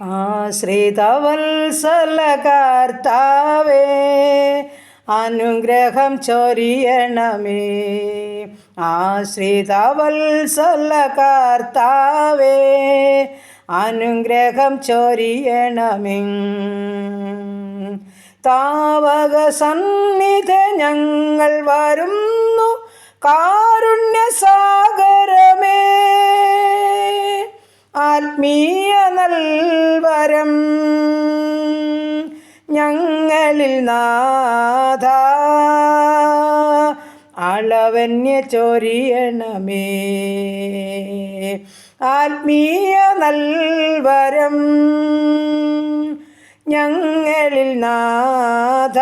ആശ്രിതവത്സല കർത്താവേ, അനുഗ്രഹം ചൊരിയണമേ. ആശ്രിതവത്സല കർത്താവേ, അനുഗ്രഹം ചൊരിയണമേ. താവക സന്നിധി ഞങ്ങൾ വരുന്നു, കാരുണ്യസാഗരമേ. ആത്മീയ നൽവരം ഞങ്ങളിൽ നാഥ, അളവന്യ ചൊരിയണമേ. ആത്മീയ നൽവരം ഞങ്ങളിൽ നാഥ,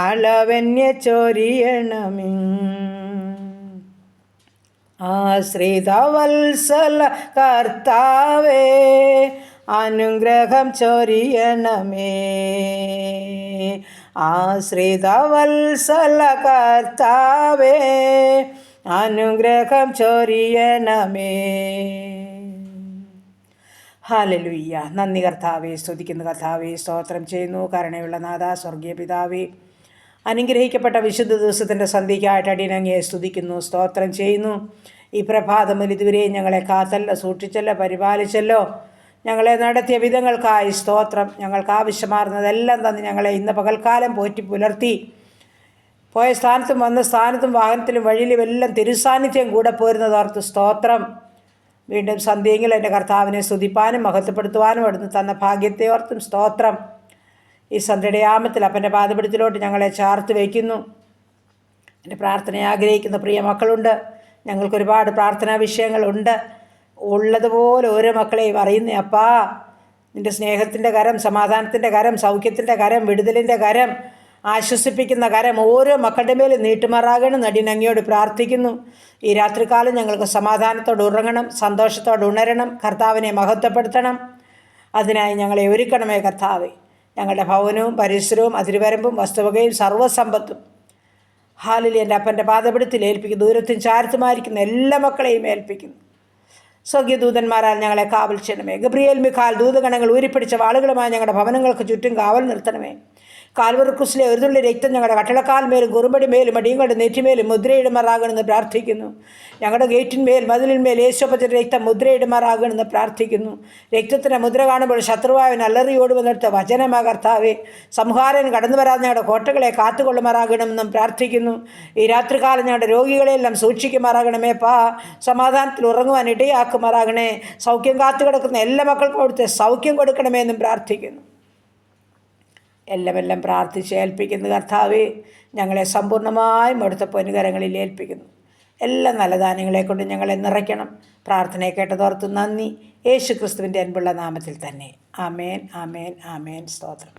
അളവന്യ ചൊരിയണമേ. ആശ്രിതവത്സല കർത്താവേ, അനുഗ്രഹം ചൊരിയണമേ. ആശ്രിതവത്സല കർത്താവേ, അനുഗ്രഹം ചൊരിയണമേ. ഹല്ലേലൂയ. നന്ദി കർത്താവേ, സ്തുതിക്കുന്നു കർത്താവേ, സ്തോത്രം ചെയ്യുന്നു. കരുണയുള്ള നാഥ, സ്വർഗീയ പിതാവേ, അനുഗ്രഹിക്കപ്പെട്ട വിശുദ്ധ ദിവസത്തിൻ്റെ സന്ധ്യയ്ക്കായിട്ട് അടിയനങ്ങയെ സ്തുതിക്കുന്നു, സ്തോത്രം ചെയ്യുന്നു. ഈ പ്രഭാതം ഇതുവരെയും ഞങ്ങളെ കാത്തല്ലോ, സൂക്ഷിച്ചല്ലോ, പരിപാലിച്ചല്ലോ. ഞങ്ങളെ നടത്തിയ വിധങ്ങൾക്കായി സ്തോത്രം. ഞങ്ങൾക്ക് ആവശ്യമാർന്നതെല്ലാം തന്ന് ഞങ്ങളെ ഇന്ന് പകൽക്കാലം പോറ്റി പുലർത്തി. പോയ സ്ഥാനത്തും വന്ന സ്ഥാനത്തും വാഹനത്തിലും വഴിയിലും എല്ലാം തിരുസാന്നിധ്യം കൂടെ പോരുന്നതോർത്ത് സ്തോത്രം. വീണ്ടും സന്ധ്യയെങ്കിൽ എൻ്റെ കർത്താവിനെ സ്തുതിപ്പാനും മഹത്വപ്പെടുത്തുവാനും അവിടുന്ന് തന്ന ഭാഗ്യത്തെ ഓർത്തും സ്തോത്രം. ഈ സന്ധ്യയുടെ യാമത്തിൽ അപ്പൻ്റെ പാദപീഠത്തിലോട്ട് ഞങ്ങളെ ചാർത്ത് വയ്ക്കുന്നു. എൻ്റെ പ്രാർത്ഥന ആഗ്രഹിക്കുന്ന പ്രിയ മക്കളുണ്ട്. ഞങ്ങൾക്കൊരുപാട് പ്രാർത്ഥനാ വിഷയങ്ങളുണ്ട്. ഉള്ളതുപോലെ ഓരോ മക്കളെയും അറിയുന്ന അപ്പാ, നിൻ്റെ സ്നേഹത്തിൻ്റെ കരം, സമാധാനത്തിൻ്റെ കരം, സൗഖ്യത്തിൻ്റെ കരം, വിടുതലിൻ്റെ കരം, ആശ്വസിപ്പിക്കുന്ന കരം ഓരോ മക്കളുടെ മേലും നീട്ടുമാറാകണം നടിയൻ അങ്ങയോട് പ്രാർത്ഥിക്കുന്നു. ഈ രാത്രികാലം ഞങ്ങൾക്ക് സമാധാനത്തോടെ ഉറങ്ങണം, സന്തോഷത്തോടെ ഉണരണം, കർത്താവിനെ മഹത്വപ്പെടുത്തണം. അതിനായി ഞങ്ങളെ ഒരുക്കണമേ കർത്താവേ. ഞങ്ങളുടെ ഭവനവും പരിസരവും അതിരുവരമ്പും വസ്തുവകയും സർവ്വസമ്പത്തും ഹാലിൽ എൻ്റെ അപ്പൻ്റെ പാദപീഠത്തിൽ ഏൽപ്പിക്കുന്നു. ദൂരത്തും ചാരത്തുമായിരിക്കുന്ന എല്ലാ മക്കളെയും ഏൽപ്പിക്കുന്നു. സ്വർഗീയദൂതന്മാരാൽ ഞങ്ങളെ കാവൽ ചെയ്യണമേ. ഗബ്രിയേൽ മിഖാൽ ദൂതഗണങ്ങൾ ഊരിപ്പിടിച്ച വാളുകളുമായി ഞങ്ങളുടെ ഭവനങ്ങൾക്ക് ചുറ്റും കാവൽ നിർത്തണമേ. കാൽവറി ക്രൂശിലെ ഒരു തുള്ളി രക്തം ഞങ്ങളുടെ കട്ടിളക്കാൽ മേലും കുറുമ്പടി മേലും അടിയങ്ങളുടെ നെറ്റിമേലും മുദ്രയിടുമാറാകണമെന്ന് പ്രാർത്ഥിക്കുന്നു. ഞങ്ങളുടെ ഗേറ്റിന്മേൽ മതിലിന്മേൽ യേശുപ്പത്തിൻ്റെ രക്തം മുദ്രയിടുമാറാകണമെന്ന് പ്രാർത്ഥിക്കുന്നു. രക്തത്തിൻ്റെ മുദ്ര കാണുമ്പോൾ ശത്രുവായവൻ അലറിയോടുവെന്നെടുത്ത വചനമാ കർത്താവേ, സംഹാരൻ കടന്നു വരാതെ ഞങ്ങളുടെ കോട്ടകളെ കാത്തുകൊള്ളുമാറാകണമെന്നും പ്രാർത്ഥിക്കുന്നു. ഈ രാത്രികാലം ഞങ്ങളുടെ രോഗികളെല്ലാം സൂക്ഷിക്കുമാറാകണമേ. സമാധാനത്തിൽ ഉറങ്ങുവാൻ ഇടയാക്കുമാറാകണേ. സൗഖ്യം കാത്തു കിടക്കുന്ന എല്ലാ മക്കൾക്കും അവിടുത്തെ സൗഖ്യം കൊടുക്കണമേ എന്നും പ്രാർത്ഥിക്കുന്നു. എല്ലാം പ്രാർത്ഥിച്ച് ഏൽപ്പിക്കുന്നു കർത്താവേ. ഞങ്ങളെ സമ്പൂർണ്ണമായും അവിടുത്തെ പൊന്നുകരങ്ങളിൽ ഏൽപ്പിക്കുന്നു. എല്ലാ നല്ല ദാനങ്ങളെ കൊണ്ട് ഞങ്ങളെ നിറയ്ക്കണം. പ്രാർത്ഥനയെ കേട്ടതോർത്ത് നന്ദി. യേശു ക്രിസ്തുവിൻ്റെ അൻപുള്ള നാമത്തിൽ തന്നെ. ആമേൻ, ആമേൻ, ആമേൻ. സ്തോത്രം.